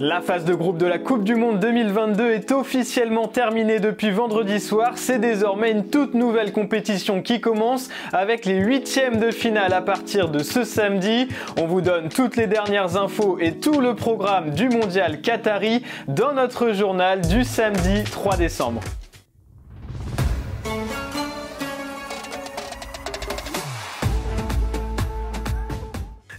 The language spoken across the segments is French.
La phase de groupe de la Coupe du Monde 2022 est officiellement terminée depuis vendredi soir. C'est désormais une toute nouvelle compétition qui commence avec les huitièmes de finale à partir de ce samedi. On vous donne toutes les dernières infos et tout le programme du mondial Qatari dans notre journal du samedi 3 décembre.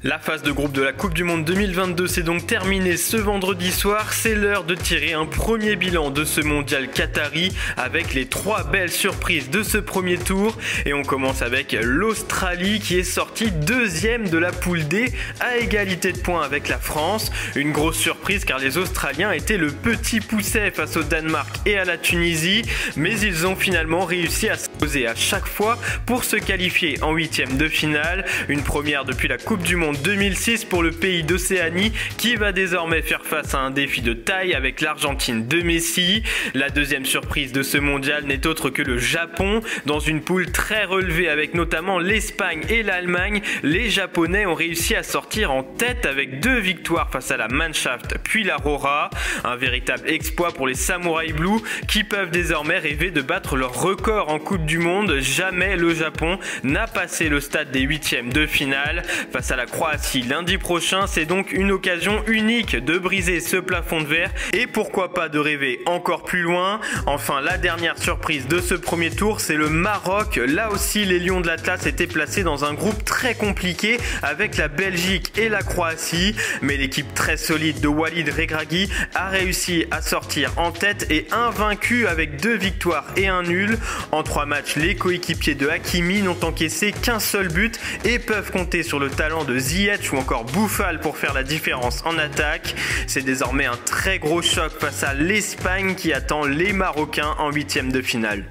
La phase de groupe de la Coupe du Monde 2022 s'est donc terminée ce vendredi soir. C'est l'heure de tirer un premier bilan de ce mondial Qatari avec les trois belles surprises de ce premier tour. Et on commence avec l'Australie qui est sortie deuxième de la poule D à égalité de points avec la France. Une grosse surprise car les Australiens étaient le petit pousset face au Danemark et à la Tunisie. Mais ils ont finalement réussi à s'imposer à chaque fois pour se qualifier en huitième de finale. Une première depuis la Coupe du Monde 2006 pour le pays d'Océanie qui va désormais faire face à un défi de taille avec l'Argentine de Messi. La deuxième surprise de ce mondial n'est autre que le Japon. Dans une poule très relevée avec notamment l'Espagne et l'Allemagne, les Japonais ont réussi à sortir en tête avec 2 victoires face à la Mannschaft puis la Roja. Un véritable exploit pour les Samurai Blue qui peuvent désormais rêver de battre leur record en Coupe du Monde. Jamais le Japon n'a passé le stade des huitièmes de finale. Face à la Croatie lundi prochain, c'est donc une occasion unique de briser ce plafond de verre et pourquoi pas de rêver encore plus loin. Enfin, la dernière surprise de ce premier tour, c'est le Maroc. Là aussi, les Lions de l'Atlas étaient placés dans un groupe très compliqué avec la Belgique et la Croatie, mais l'équipe très solide de Walid Regragui a réussi à sortir en tête et invaincu avec 2 victoires et un nul. En 3 matchs, les coéquipiers de Hakimi n'ont encaissé qu'un seul but et peuvent compter sur le talent de Ziyech ou encore Boufal pour faire la différence en attaque. C'est désormais un très gros choc face à l'Espagne qui attend les Marocains en huitième de finale.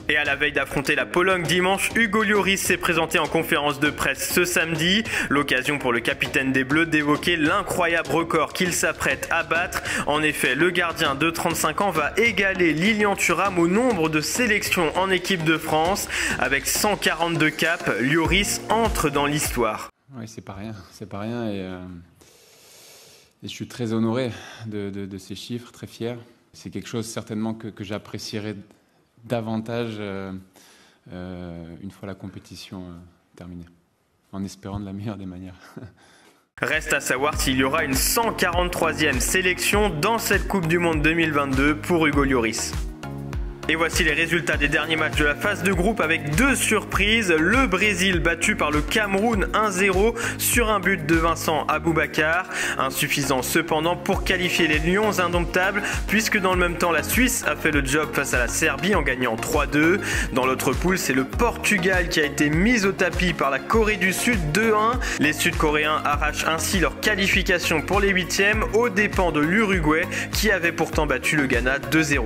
Et à la veille d'affronter la Pologne dimanche, Hugo Lloris s'est présenté en conférence de presse ce samedi. L'occasion pour le capitaine des Bleus d'évoquer l'incroyable record qu'il s'apprête à battre. En effet, le gardien de 35 ans va égaler Lilian Thuram au nombre de sélections en équipe de France. Avec 142 caps, Lloris entre dans l'histoire. Oui, c'est pas rien et je suis très honoré de ces chiffres, très fier. C'est quelque chose certainement que j'apprécierais davantage une fois la compétition terminée, en espérant de la meilleure des manières. Reste à savoir s'il y aura une 143e sélection dans cette Coupe du Monde 2022 pour Hugo Lloris. Et voici les résultats des derniers matchs de la phase de groupe avec 2 surprises. Le Brésil battu par le Cameroun 1-0 sur un but de Vincent Aboubakar. Insuffisant cependant pour qualifier les Lions indomptables puisque dans le même temps la Suisse a fait le job face à la Serbie en gagnant 3-2. Dans l'autre poule, c'est le Portugal qui a été mis au tapis par la Corée du Sud 2-1. Les Sud-Coréens arrachent ainsi leur qualification pour les huitièmes aux dépens de l'Uruguay qui avait pourtant battu le Ghana 2-0.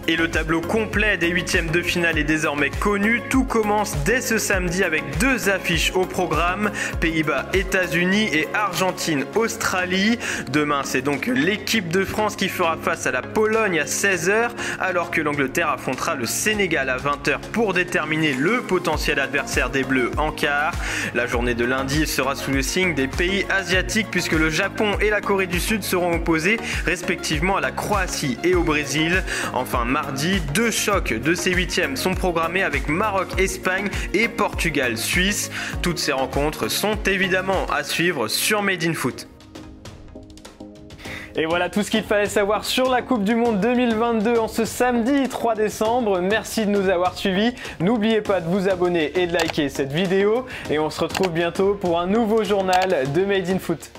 Et le tableau complet des huitièmes de finale est désormais connu. Tout commence dès ce samedi avec 2 affiches au programme. Pays-Bas, États-Unis et Argentine, Australie. Demain, c'est donc l'équipe de France qui fera face à la Pologne à 16 h, alors que l'Angleterre affrontera le Sénégal à 20 h pour déterminer le potentiel adversaire des Bleus en quart. La journée de lundi sera sous le signe des pays asiatiques puisque le Japon et la Corée du Sud seront opposés respectivement à la Croatie et au Brésil. Enfin, mardi, 2 chocs de ces huitièmes sont programmés avec Maroc-Espagne et Portugal-Suisse. Toutes ces rencontres sont évidemment à suivre sur Made in Foot. Et voilà tout ce qu'il fallait savoir sur la Coupe du Monde 2022 en ce samedi 3 décembre. Merci de nous avoir suivis. N'oubliez pas de vous abonner et de liker cette vidéo. Et on se retrouve bientôt pour un nouveau journal de Made in Foot.